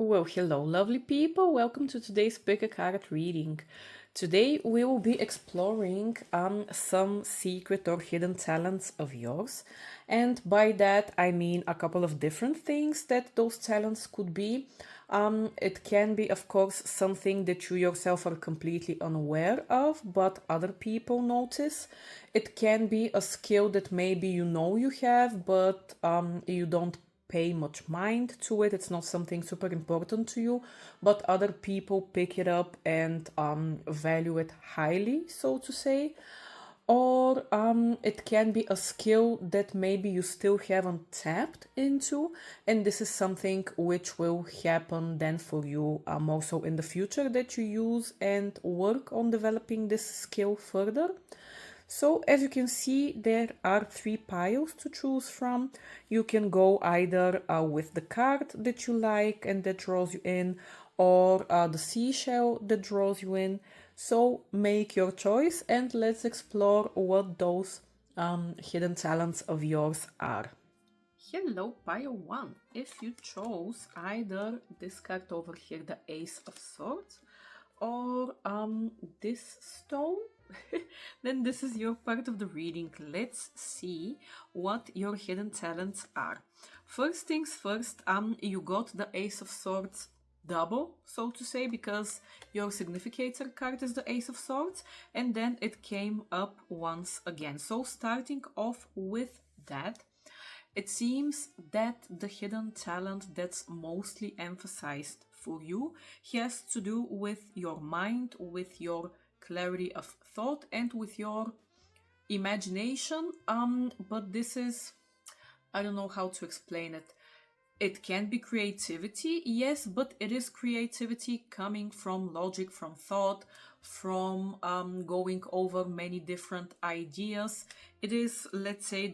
Well, hello, lovely people. Welcome to today's pick a card reading. Today we will be exploring some secret or hidden talents of yours, and by that I mean a couple of different things that those talents could be. It can be, of course, something that you yourself are completely unaware of, but other people notice. It can be a skill that maybe you know you have, but you don't pay much mind to it. It's not something super important to you, but other people pick it up and value it highly, so to say. Or it can be a skill that maybe you still haven't tapped into, and this is something which will happen then for you more so in the future, that you use and work on developing this skill further. So as you can see, there are three piles to choose from. You can go either with the card that you like and that draws you in, or the seashell that draws you in. So make your choice and let's explore what those hidden talents of yours are. Hello, pile one. If you chose either this card over here, the Ace of Swords, or this stone, then this is your part of the reading. Let's see what your hidden talents are. First things first, you got the Ace of Swords double, so to say, because your significator card is the Ace of Swords, and then it came up once again. So starting off with that, it seems that the hidden talent that's mostly emphasized for you has to do with your mind, with your clarity of thought, and with your imagination. But this is, I don't know how to explain it. It can be creativity, yes, but it is creativity coming from logic, from thought, from going over many different ideas. It is, let's say,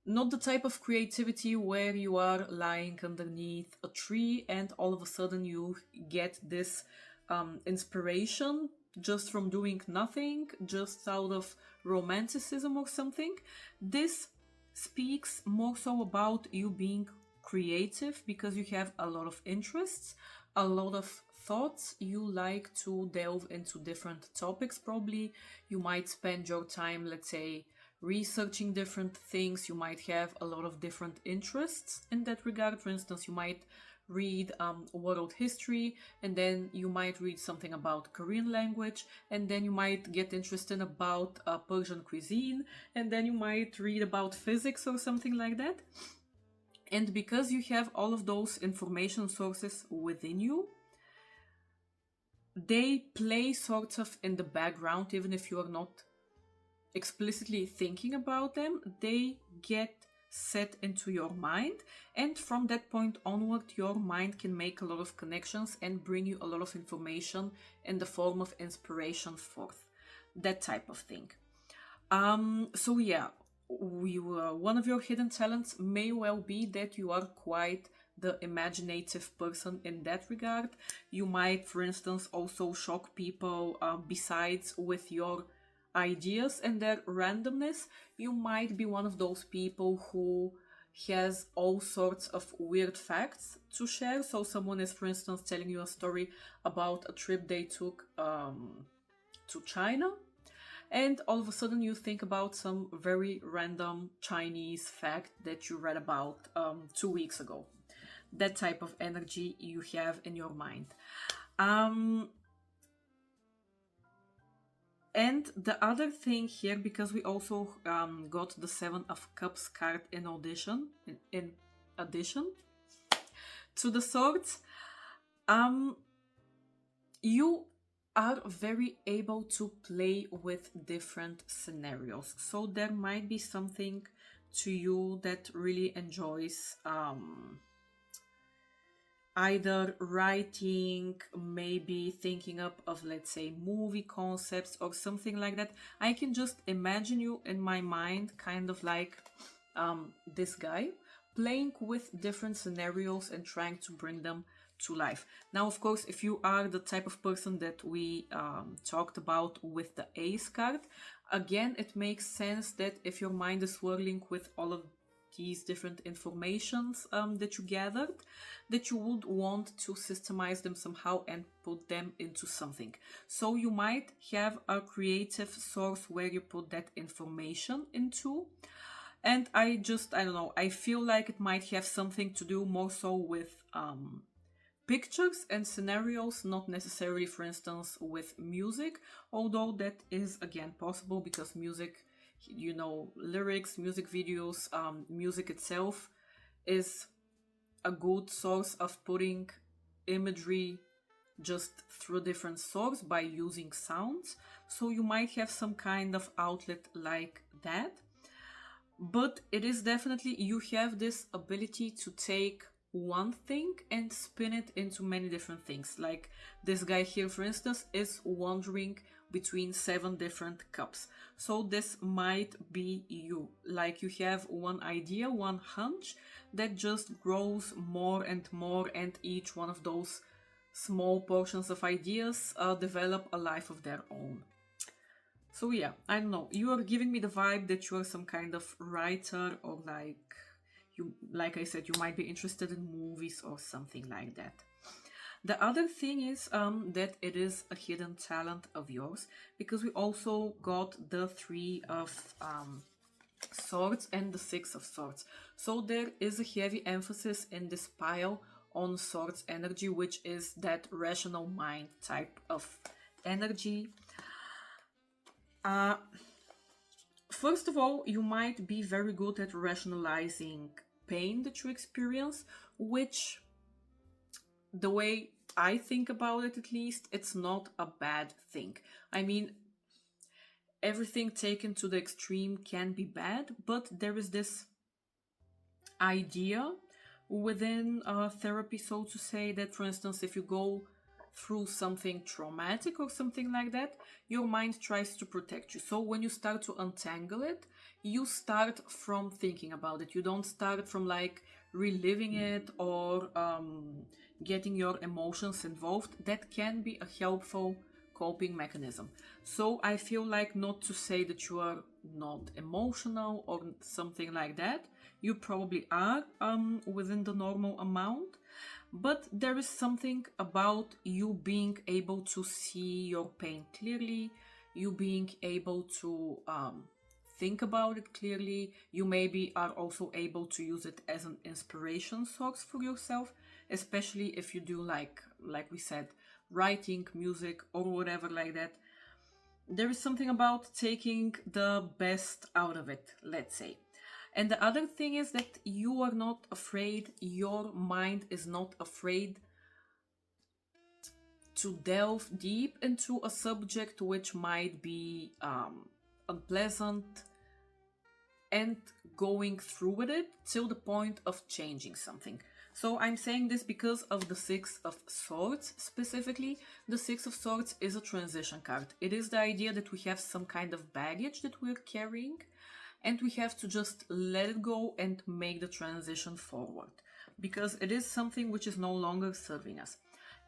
not the type of creativity where you are lying underneath a tree and all of a sudden you get this inspiration just from doing nothing, just out of romanticism or something. This speaks more so about you being creative because you have a lot of interests, a lot of thoughts. You like to delve into different topics. Probably you might spend your time, let's say, researching different things. You might have a lot of different interests in that regard. For instance, you might read world history, and then you might read something about Korean language, and then you might get interested about Persian cuisine, and then you might read about physics or something like that. And because you have all of those information sources within you, they play sort of in the background, even if you are not explicitly thinking about them. They get set into your mind, and from that point onward your mind can make a lot of connections and bring you a lot of information in the form of inspiration forth, that type of thing. So yeah, one of your hidden talents may well be that you are quite the imaginative person in that regard. You might, for instance, also shock people. Besides with your ideas and their randomness, you might be one of those people who has all sorts of weird facts to share. So someone is, for instance, telling you a story about a trip they took to China, and all of a sudden you think about some very random Chinese fact that you read about 2 weeks ago. That type of energy you have in your mind. And the other thing here, because we also got the Seven of Cups card in addition to the swords, you are very able to play with different scenarios. So there might be something to you that really enjoys either writing, maybe thinking up of, let's say, movie concepts or something like that. I can just imagine you in my mind, kind of like this guy, playing with different scenarios and trying to bring them to life. Now, of course, if you are the type of person that we talked about with the Ace card, again, it makes sense that if your mind is swirling with all of these different informations that you gathered, that you would want to systemize them somehow and put them into something. So you might have a creative source where you put that information into. And I don't know, I feel like it might have something to do more so with pictures and scenarios, not necessarily, for instance, with music, although that is again possible because music, you know, lyrics, music videos, music itself is a good source of putting imagery just through different sources by using sounds. So you might have some kind of outlet like that. But it is definitely, you have this ability to take one thing and spin it into many different things. Like this guy here, for instance, is wandering between 7 different cups. So this might be you. Like you have one idea, one hunch that just grows more and more, and each one of those small portions of ideas develop a life of their own. So yeah, I don't know, you are giving me the vibe that you are some kind of writer, or like I said, you might be interested in movies or something like that. The other thing is that it is a hidden talent of yours, because we also got the 3 of Swords and the 6 of Swords. So there is a heavy emphasis in this pile on Swords energy, which is that rational mind type of energy. First of all, you might be very good at rationalizing pain that you experience, which, the way I think about it at least, it's not a bad thing. I mean, everything taken to the extreme can be bad, but there is this idea within therapy, so to say, that, for instance, if you go through something traumatic or something like that, your mind tries to protect you. So when you start to untangle it, you start from thinking about it. You don't start from like reliving it or getting your emotions involved. That can be a helpful coping mechanism. So I feel like, not to say that you are not emotional or something like that. You probably are within the normal amount. But there is something about you being able to see your pain clearly, you being able to think about it clearly. You maybe are also able to use it as an inspiration source for yourself, especially if you do like we said, writing, music, or whatever like that. There is something about taking the best out of it, let's say. And the other thing is that you are not afraid, your mind is not afraid to delve deep into a subject which might be unpleasant, and going through with it till the point of changing something. So I'm saying this because of the 6 of Swords specifically. The 6 of Swords is a transition card. It is the idea that we have some kind of baggage that we're carrying, and we have to just let it go and make the transition forward, because it is something which is no longer serving us.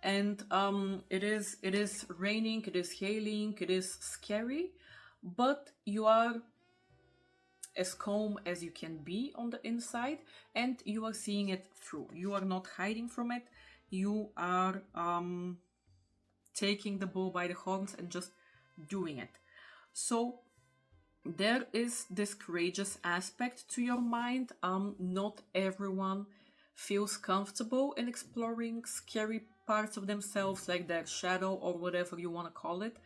And it is raining, it is hailing, it is scary, but you are as calm as you can be on the inside, and you are seeing it through. You are not hiding from it. You are taking the bull by the horns and just doing it. So there is this courageous aspect to your mind. Not everyone feels comfortable in exploring scary parts of themselves, like their shadow or whatever you want to call it.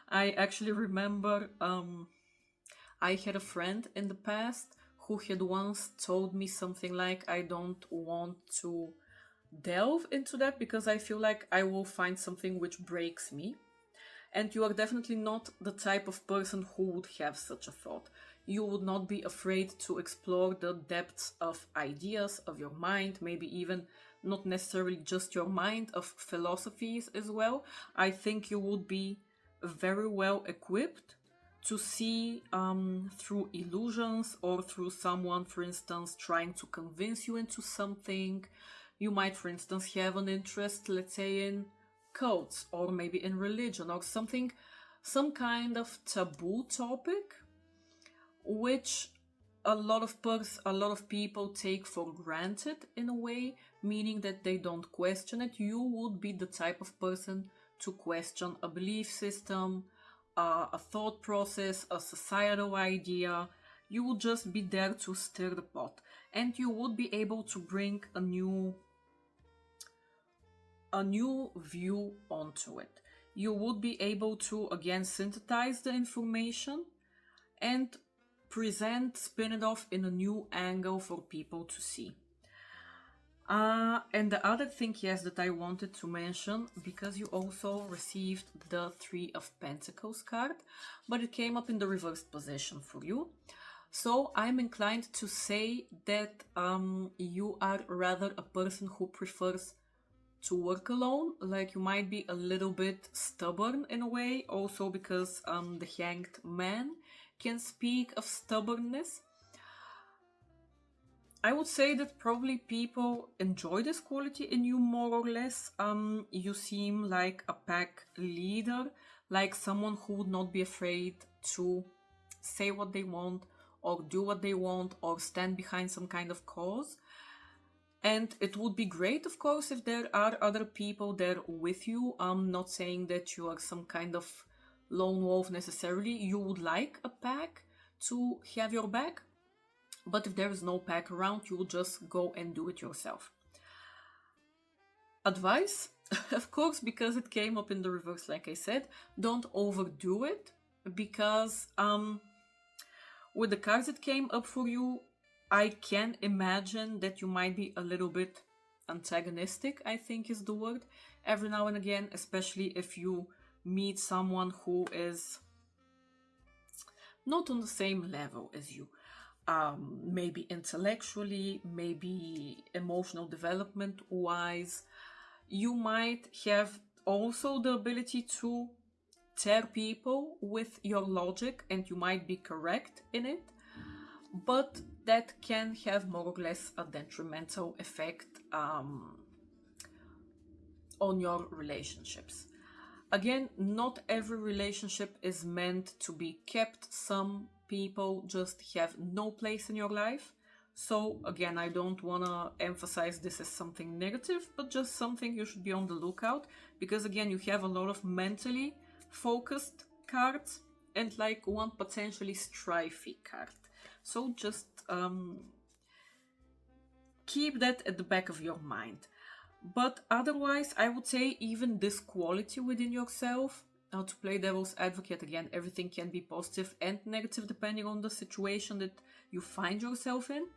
I actually remember I had a friend in the past who had once told me something like, I don't want to delve into that because I feel like I will find something which breaks me. And you are definitely not the type of person who would have such a thought. You would not be afraid to explore the depths of ideas of your mind, maybe even not necessarily just your mind, of philosophies as well. I think you would be very well equipped to see through illusions, or through someone, for instance, trying to convince you into something. You might, for instance, have an interest, let's say, in cults, or maybe in religion, or something, some kind of taboo topic, which a lot of people take for granted in a way, meaning that they don't question it. You would be the type of person to question a belief system, a thought process, a societal idea. You would just be there to stir the pot, and you would be able to bring a new view onto it. You would be able to again synthesize the information and spin it off in a new angle for people to see. And the other thing, yes, that I wanted to mention, because you also received the Three of Pentacles card, but it came up in the reversed position for you. So I'm inclined to say that you are rather a person who prefers to work alone. Like, you might be a little bit stubborn in a way, also because the Hanged Man can speak of stubbornness. I would say that probably people enjoy this quality in you more or less. You seem like a pack leader, like someone who would not be afraid to say what they want or do what they want or stand behind some kind of cause. And it would be great, of course, if there are other people there with you. I'm not saying that you are some kind of lone wolf necessarily. You would like a pack to have your back. But if there is no pack around, you will just go and do it yourself. Advice, of course, because it came up in the reverse, like I said, don't overdo it, because with the cards that came up for you, I can imagine that you might be a little bit antagonistic, I think is the word, every now and again, especially if you meet someone who is not on the same level as you. Maybe intellectually, maybe emotional development wise. You might have also the ability to tear people with your logic, and you might be correct in it, but that can have more or less a detrimental effect on your relationships. Again, not every relationship is meant to be kept. Some people just have no place in your life. So again, I don't want to emphasize this as something negative, but just something you should be on the lookout, because again, you have a lot of mentally focused cards and like one potentially strifey card. So just keep that at the back of your mind. But otherwise, I would say even this quality within yourself, to play devil's advocate again, everything can be positive and negative depending on the situation that you find yourself in.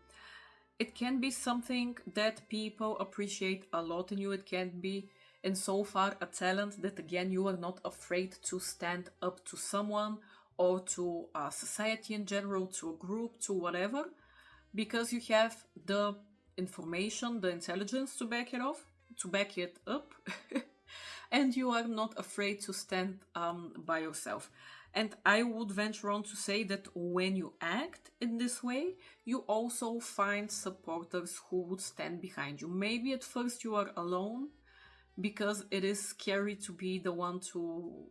It can be something that people appreciate a lot in you. It can be in so far a talent that again, you are not afraid to stand up to someone or to society in general, to a group, to whatever, because you have the information, the intelligence to back it up, and you are not afraid to stand by yourself. And I would venture on to say that when you act in this way, you also find supporters who would stand behind you. Maybe at first you are alone, because it is scary to be the one to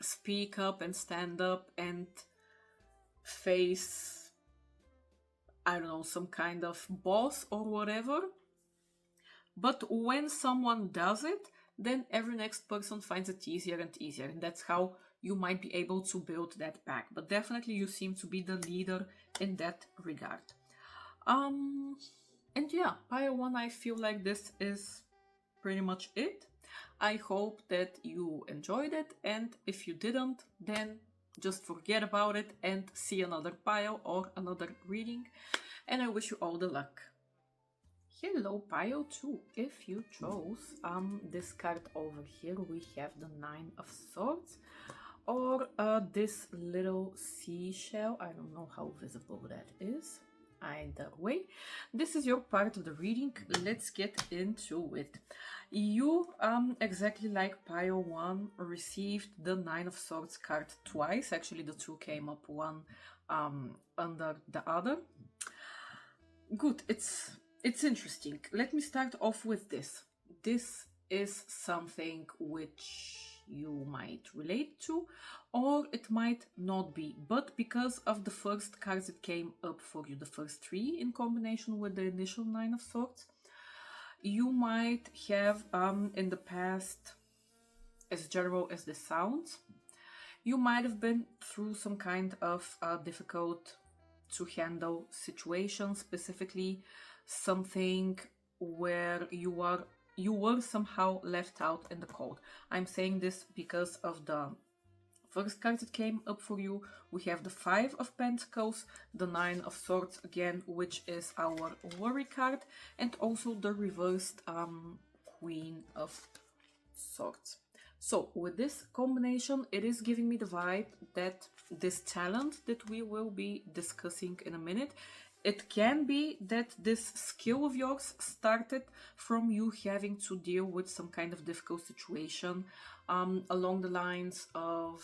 speak up and stand up and face, I don't know, some kind of boss or whatever. But when someone does it, then every next person finds it easier and easier. And that's how you might be able to build that pack. But definitely you seem to be the leader in that regard. And yeah, pile 1, I feel like this is pretty much it. I hope that you enjoyed it. And if you didn't, then just forget about it and see another pile or another reading. And I wish you all the luck. Hello, pile 2. If you chose this card over here, we have the 9 of Swords, or this little seashell. I don't know how visible that is. Either way, this is your part of the reading. Let's get into it. You, exactly like pile 1, received the 9 of Swords card twice. Actually, the 2 came up one under the other. Good. It's interesting. Let me start off with this. This is something which you might relate to, or it might not be. But because of the first cards that came up for you, the first three in combination with the initial Nine of Swords, you might have in the past, as general as this sounds, you might have been through some kind of difficult to handle situation, specifically something where you were somehow left out in the cold. I'm saying this because of the first card that came up for you. We have the Five of Pentacles, the Nine of Swords again, which is our worry card, and also the reversed Queen of Swords. So with this combination, it is giving me the vibe that this talent that we will be discussing in a minute, it can be that this skill of yours started from you having to deal with some kind of difficult situation along the lines of,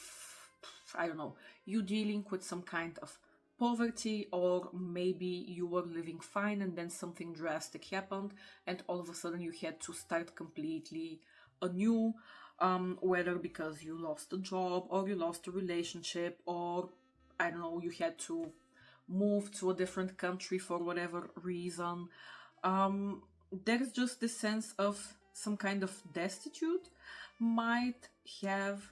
I don't know, you dealing with some kind of poverty, or maybe you were living fine and then something drastic happened and all of a sudden you had to start completely anew, whether because you lost a job or you lost a relationship, or I don't know, you had to move to a different country for whatever reason. There's just this sense of some kind of destitute might have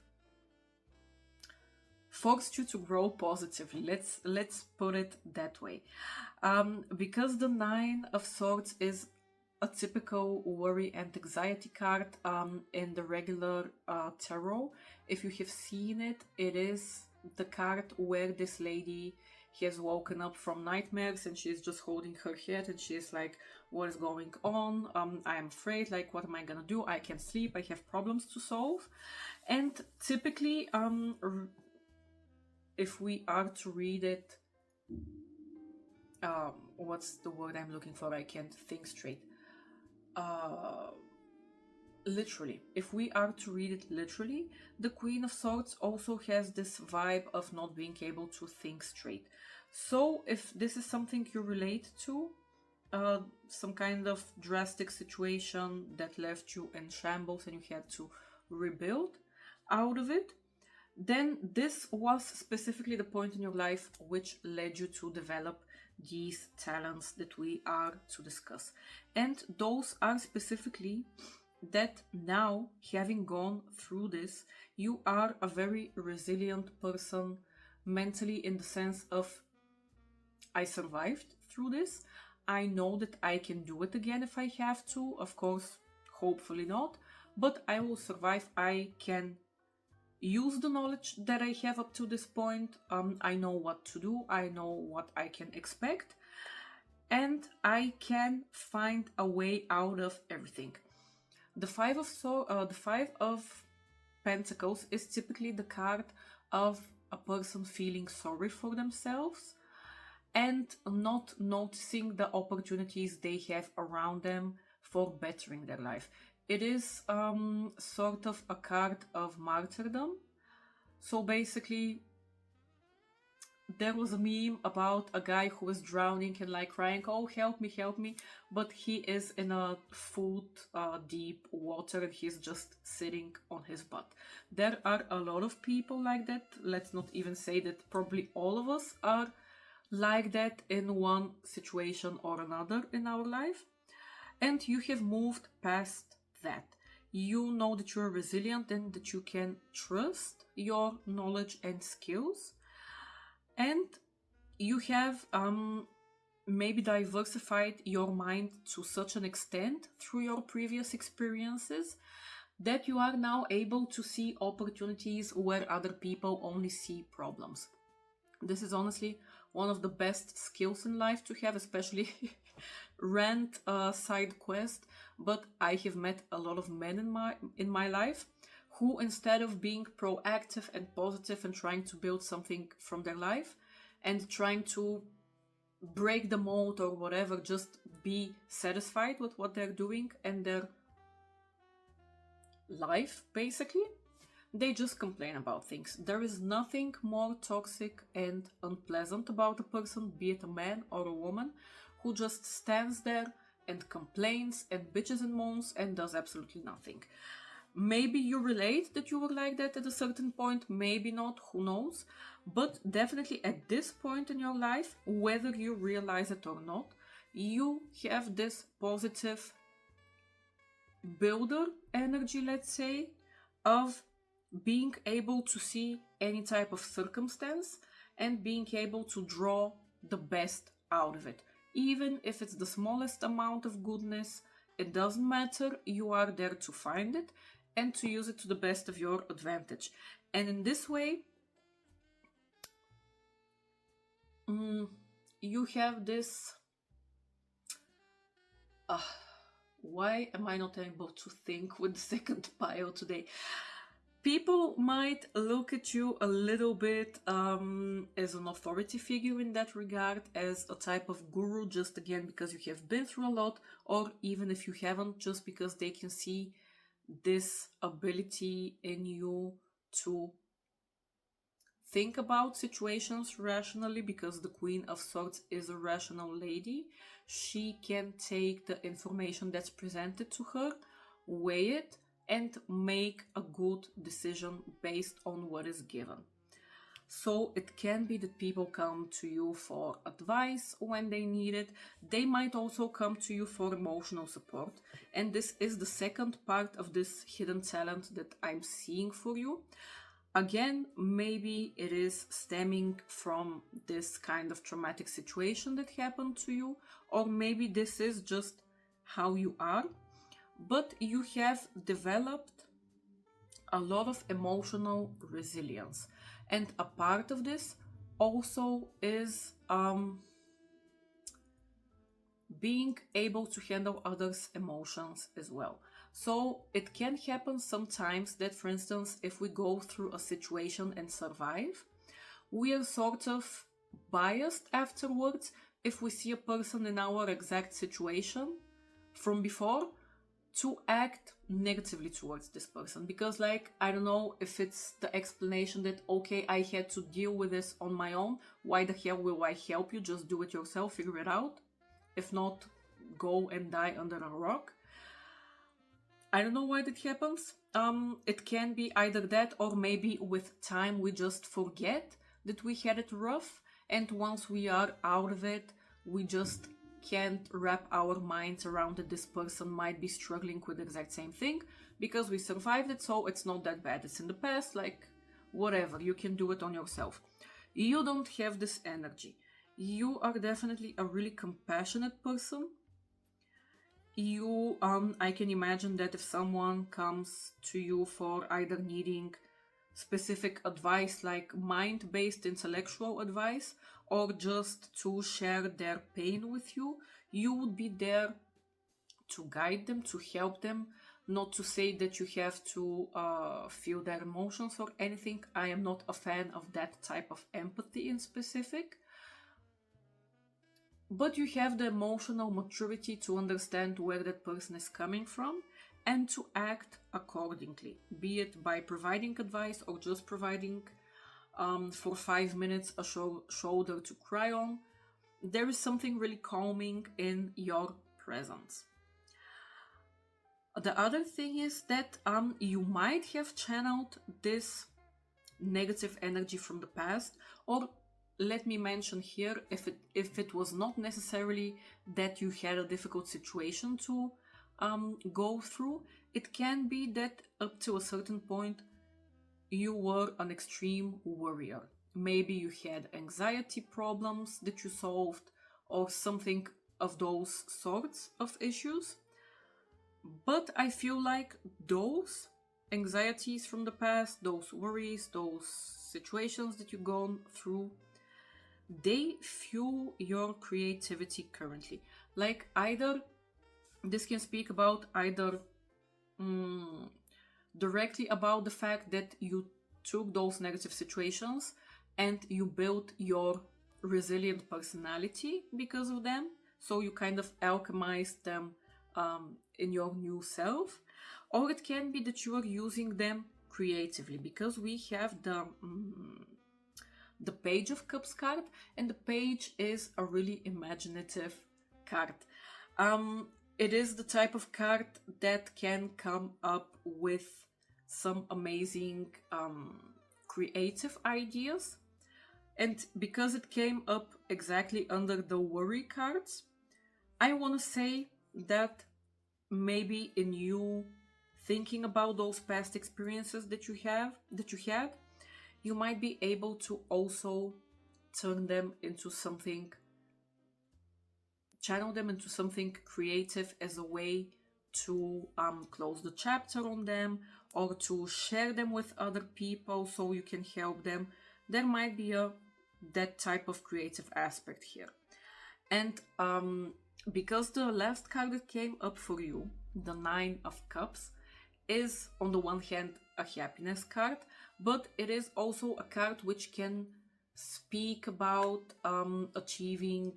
forced you to grow positively. Let's put it that way. Because the Nine of Swords is a typical worry and anxiety card in the regular tarot. If you have seen it, it is the card where this lady has woken up from nightmares and she's just holding her head and she's like, what is going on? I'm afraid, like, what am I gonna do? I can't sleep, I have problems to solve. And typically, if we are to read it, what's the word I'm looking for? I can't think straight. Literally, if we are to read it literally, the Queen of Swords also has this vibe of not being able to think straight. So if this is something you relate to, some kind of drastic situation that left you in shambles and you had to rebuild out of it, then this was specifically the point in your life which led you to develop these talents that we are to discuss. And those are specifically that now, having gone through this, you are a very resilient person mentally, in the sense of, I survived through this. I know that I can do it again if I have to. Of course, hopefully not, but I will survive. I can use the knowledge that I have up to this point. I know what to do. I know what I can expect. And I can find a way out of everything. The Five of Pentacles is typically the card of a person feeling sorry for themselves and not noticing the opportunities they have around them for bettering their life. It is sort of a card of martyrdom. So basically, there was a meme about a guy who was drowning and like crying, oh, help me, but he is in a foot deep water and he's just sitting on his butt. There are a lot of people like that. Let's not even say that probably all of us are like that in one situation or another in our life. And you have moved past that. You know that you're resilient and that you can trust your knowledge and skills. And you have maybe diversified your mind to such an extent through your previous experiences that you are now able to see opportunities where other people only see problems. This is honestly one of the best skills in life to have, especially rent side quest. But I have met a lot of men in my life who, instead of being proactive and positive and trying to build something from their life and trying to break the mold or whatever, just be satisfied with what they're doing and their life, basically, they just complain about things. There is nothing more toxic and unpleasant about a person, be it a man or a woman, who just stands there and complains and bitches and moans and does absolutely nothing. Maybe you relate that you were like that at a certain point, maybe not, who knows. But definitely at this point in your life, whether you realize it or not, you have this positive builder energy, let's say, of being able to see any type of circumstance and being able to draw the best out of it. Even if it's the smallest amount of goodness, it doesn't matter. You are there to find it and to use it to the best of your advantage. And in this way, you have this... why am I not able to think with the second pile today? People might look at you a little bit as an authority figure in that regard, as a type of guru, just again because you have been through a lot, or even if you haven't, just because they can see this ability in you to think about situations rationally, because the Queen of Swords is a rational lady. She can take the information that's presented to her, weigh it, and make a good decision based on what is given. So it can be that people come to you for advice when they need it. They might also come to you for emotional support. And this is the second part of this hidden talent that I'm seeing for you. Again, maybe it is stemming from this kind of traumatic situation that happened to you, or maybe this is just how you are. But you have developed a lot of emotional resilience. And a part of this also is being able to handle others' emotions as well. So it can happen sometimes that, for instance, if we go through a situation and survive, we are sort of biased afterwards if we see a person in our exact situation from before to act negatively towards this person, because, like, I don't know if it's the explanation that, okay, I had to deal with this on my own, why the hell will I help you? Just do it yourself, figure it out. If not, go and die under a rock. I don't know why that happens. It can be either that, or maybe with time we just forget that we had it rough, and once we are out of it, we just can't wrap our minds around that this person might be struggling with the exact same thing, because we survived it, so it's not that bad. It's in the past, like, whatever, you can do it on yourself. You don't have this energy. You are definitely a really compassionate person. You, I can imagine that if someone comes to you for either needing specific advice, like mind-based intellectual advice, or just to share their pain with you, you would be there to guide them, to help them, not to say that you have to feel their emotions or anything. I am not a fan of that type of empathy in specific. But you have the emotional maturity to understand where that person is coming from and to act accordingly, be it by providing advice or just providing for 5 minutes a shoulder to cry on. There is something really calming in your presence. The other thing is that you might have channeled this negative energy from the past, or let me mention here, if it was not necessarily that you had a difficult situation to go through, it can be that up to a certain point you were an extreme worrier. Maybe you had anxiety problems that you solved, or something of those sorts of issues. But I feel like those anxieties from the past, those worries, those situations that you've gone through, they fuel your creativity currently. Like, either this can speak about either directly about the fact that you took those negative situations and you built your resilient personality because of them, so you kind of alchemized them in your new self. Or it can be that you are using them creatively, because we have the Page of Cups card, and the Page is a really imaginative card. It is the type of card that can come up with some amazing creative ideas. And because it came up exactly under the worry cards, I want to say that maybe in you thinking about those past experiences that you had, you might be able to also turn them into something, channel them into something creative as a way to close the chapter on them, or to share them with other people so you can help them. There might be that type of creative aspect here. And because the last card that came up for you, the Nine of Cups, is on the one hand a happiness card, but it is also a card which can speak about achieving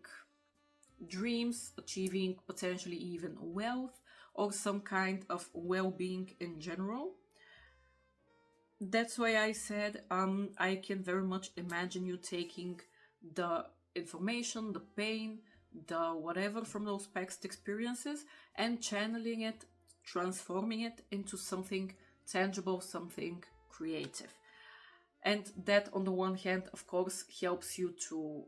dreams, achieving potentially even wealth, or some kind of well-being in general. That's why I said I can very much imagine you taking the information, the pain, the whatever from those past experiences and channeling it, transforming it into something tangible, something creative. And that, on the one hand, of course, helps you to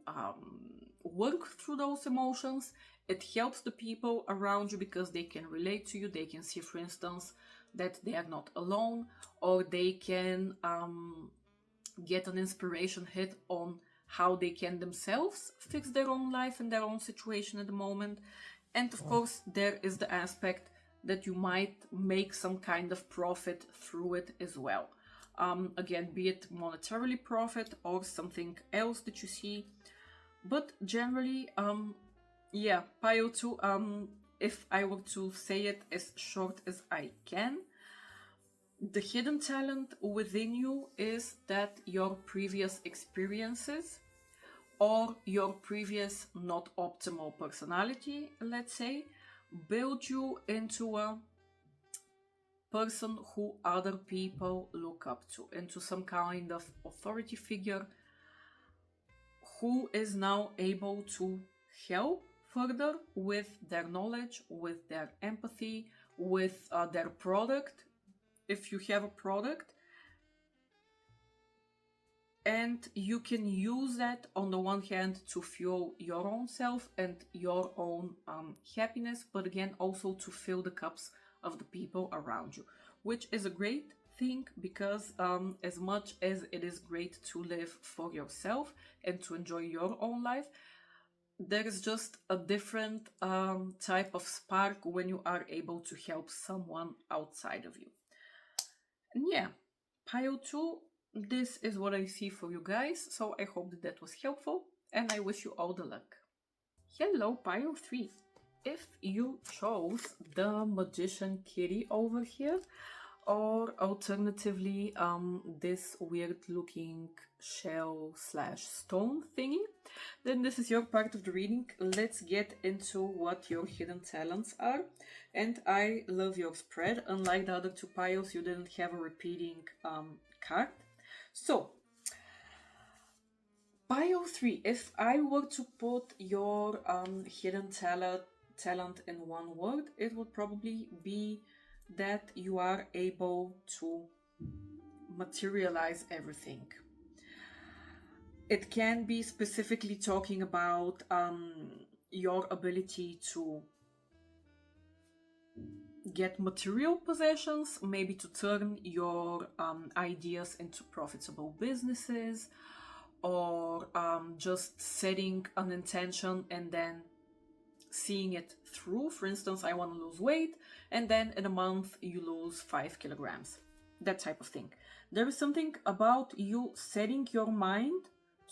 work through those emotions. It helps the people around you because they can relate to you. They can see, for instance, that they are not alone, or they can get an inspiration hit on how they can themselves fix their own life and their own situation at the moment. And of course, there is the aspect that you might make some kind of profit through it as well. Again, be it monetarily profit or something else that you see. But generally, yeah, Pile 2, if I were to say it as short as I can, the hidden talent within you is that your previous experiences or your previous not optimal personality, let's say, build you into a person who other people look up to, into some kind of authority figure who is now able to help further with their knowledge, with their empathy, with their product, if you have a product. And you can use that on the one hand to fuel your own self and your own happiness, but again also to fill the cups of the people around you, which is a great thing because as much as it is great to live for yourself and to enjoy your own life, there is just a different type of spark when you are able to help someone outside of you. And yeah, Pile 2, this is what I see for you guys, so I hope that that was helpful, and I wish you all the luck. Hello, Pile 3. If you chose the Magician Kitty over here, or alternatively this weird looking shell / stone thingy, then this is your part of the reading. Let's get into what your hidden talents are. And I love your spread. Unlike the other two piles, you didn't have a repeating card. So Pile 3, if I were to put your hidden talent in one word, it would probably be that you are able to materialize everything. It can be specifically talking about your ability to get material possessions, maybe to turn your ideas into profitable businesses, or just setting an intention and then seeing it through. For instance, I want to lose weight, and then in a month you lose 5 kilograms. That type of thing. There is something about you setting your mind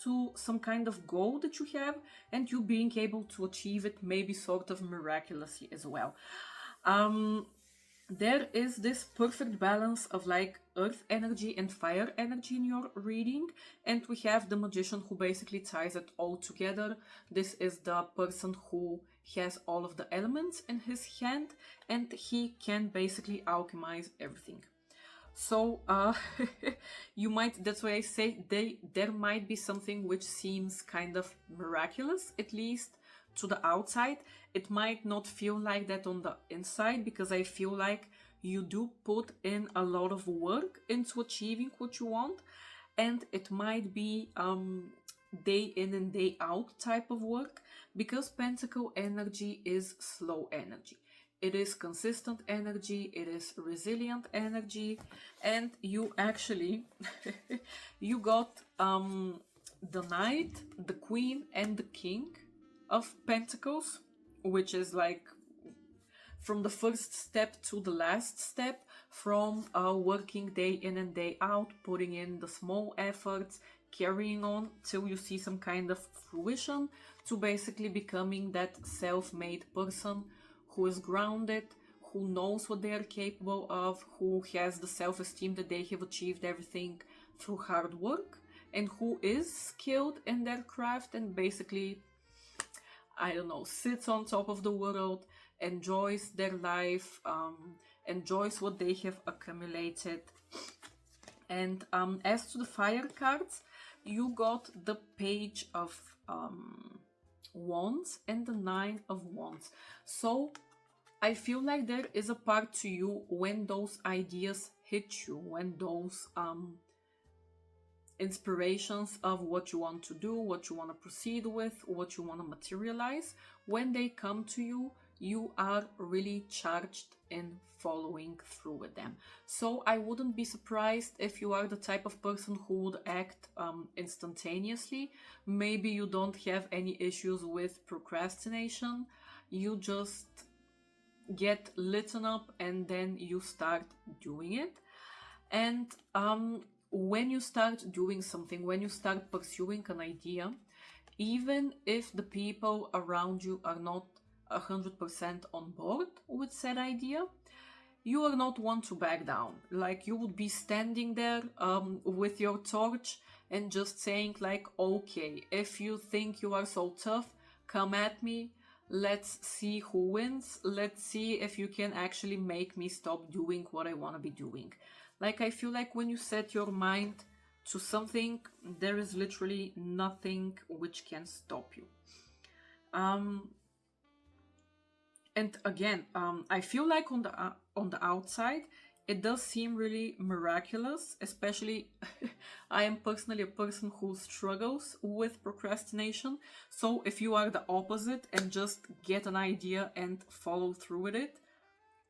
to some kind of goal that you have and you being able to achieve it, maybe sort of miraculously as well. There is this perfect balance of like earth energy and fire energy in your reading, and we have the magician who basically ties it all together. This is the person who has all of the elements in his hand and he can basically alchemize everything. So you might, that's why I say there might be something which seems kind of miraculous, at least to the outside. It might not feel like that on the inside, because I feel like you do put in a lot of work into achieving what you want, and it might be day in and day out type of work, because Pentacle energy is slow energy. It is consistent energy, it is resilient energy, and you actually you got the Knight, the Queen, and the King of Pentacles, which is like from the first step to the last step, from working day in and day out, putting in the small efforts, carrying on till you see some kind of fruition, to basically becoming that self-made person who is grounded, who knows what they are capable of, who has the self-esteem that they have achieved everything through hard work, and who is skilled in their craft and basically, I don't know, sits on top of the world, enjoys their life, enjoys what they have accumulated. And as to the fire cards, you got the Page of Wands and the Nine of Wands. So I feel like there is a part to you when those ideas hit you, when those inspirations of what you want to do, what you want to proceed with, what you want to materialize, when they come to you, you are really charged in following through with them. So I wouldn't be surprised if you are the type of person who would act instantaneously. Maybe you don't have any issues with procrastination. You just get lit up and then you start doing it. And when you start doing something, when you start pursuing an idea, even if the people around you are not 100% on board with said idea, you are not one to back down. Like, you would be standing there with your torch and just saying like, okay, if you think you are so tough, come at me. Let's see who wins. Let's see if you can actually make me stop doing what I want to be doing. Like, I feel like when you set your mind to something, there is literally nothing which can stop you. And again, I feel like on the outside, it does seem really miraculous, especially I am personally a person who struggles with procrastination. So if you are the opposite and just get an idea and follow through with it,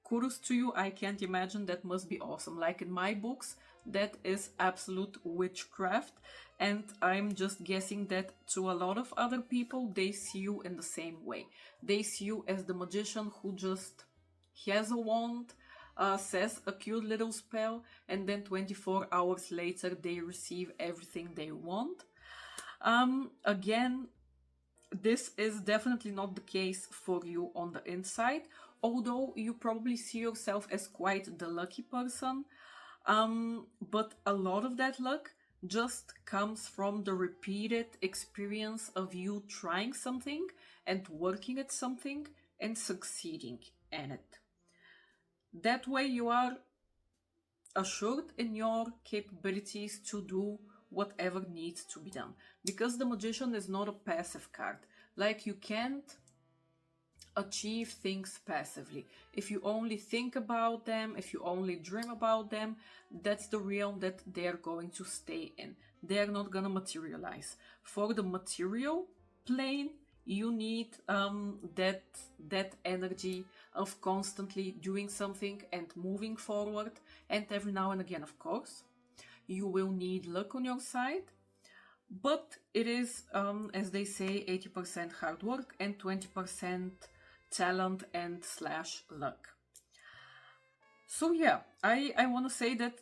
kudos to you. I can't imagine, that must be awesome. Like in my books, that is absolute witchcraft. And I'm just guessing that to a lot of other people, they see you in the same way. They see you as the magician who just has a wand, says a cute little spell, and then 24 hours later, they receive everything they want. Again, this is definitely not the case for you on the inside, although you probably see yourself as quite the lucky person. But a lot of that luck just comes from the repeated experience of you trying something and working at something and succeeding in it. That way you are assured in your capabilities to do whatever needs to be done. Because the Magician is not a passive card. Like, you can't achieve things passively. If you only think about them, if you only dream about them, that's the realm that they're going to stay in. They're not gonna materialize. For the material plane, you need that energy of constantly doing something and moving forward. And every now and again, of course, you will need luck on your side. But it is, as they say, 80% hard work and 20% talent and / luck. So yeah, I want to say that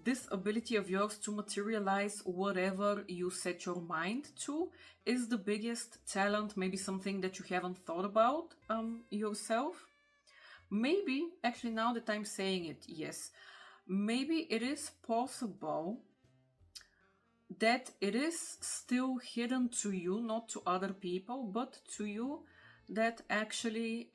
this ability of yours to materialize whatever you set your mind to is the biggest talent, maybe something that you haven't thought about yourself. Maybe, actually now that I'm saying it, yes, maybe it is possible that it is still hidden to you, not to other people, but to you, that actually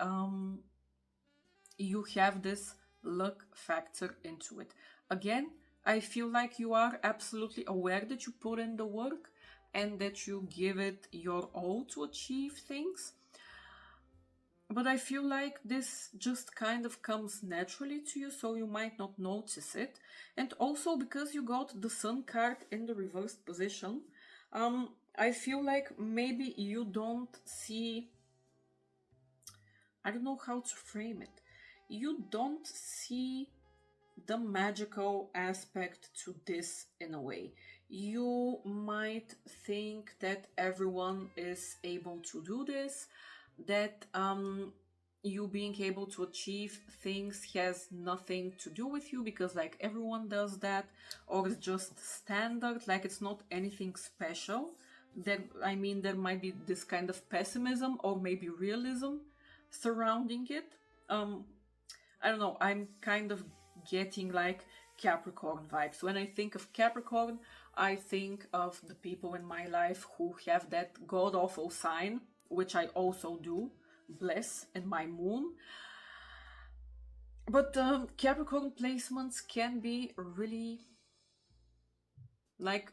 you have this luck factor into it. Again, I feel like you are absolutely aware that you put in the work and that you give it your all to achieve things. But I feel like this just kind of comes naturally to you, so you might not notice it. And also because you got the Sun card in the reversed position, I feel like maybe you don't see, I don't know how to frame it. You don't see the magical aspect to this in a way. You might think that everyone is able to do this, that you being able to achieve things has nothing to do with you because like everyone does that, or it's just standard, like it's not anything special. There might be this kind of pessimism or maybe realism surrounding it. I don't know, I'm kind of getting like Capricorn vibes. When I think of Capricorn, I think of the people in my life who have that god awful sign, which I also do, bless, in my moon. But Capricorn placements can be really like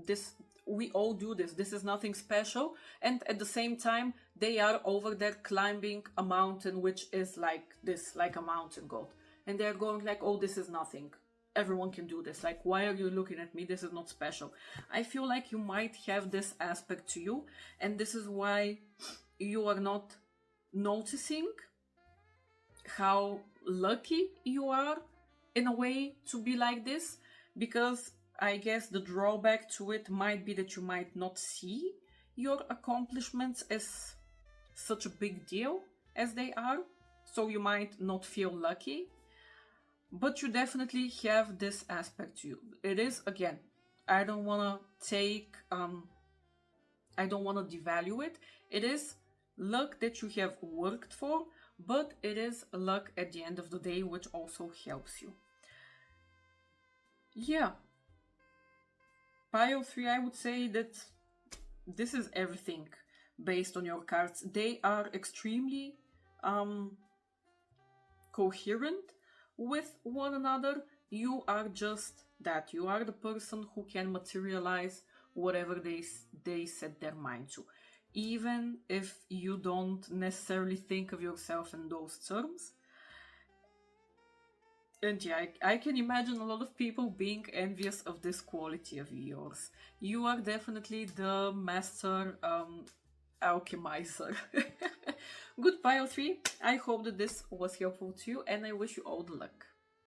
this. We all do this. This is nothing special. And at the same time, they are over there climbing a mountain, which is like this, like a mountain goat. And they're going like, oh, this is nothing. Everyone can do this. Like, why are you looking at me? This is not special. I feel like you might have this aspect to you. And this is why you are not noticing how lucky you are in a way to be like this. Because I guess the drawback to it might be that you might not see your accomplishments as such a big deal as they are. So you might not feel lucky. But you definitely have this aspect to you. It is, again, I don't want to devalue it. It is luck that you have worked for, but it is luck at the end of the day, which also helps you. Yeah. Pile 3, I would say that this is everything based on your cards. They are extremely coherent with one another. You are just that. You are the person who can materialize whatever they set their mind to. Even if you don't necessarily think of yourself in those terms. And yeah, I can imagine a lot of people being envious of this quality of yours. You are definitely the master alchemizer. Good Pile 3. I hope that this was helpful to you and I wish you all the luck.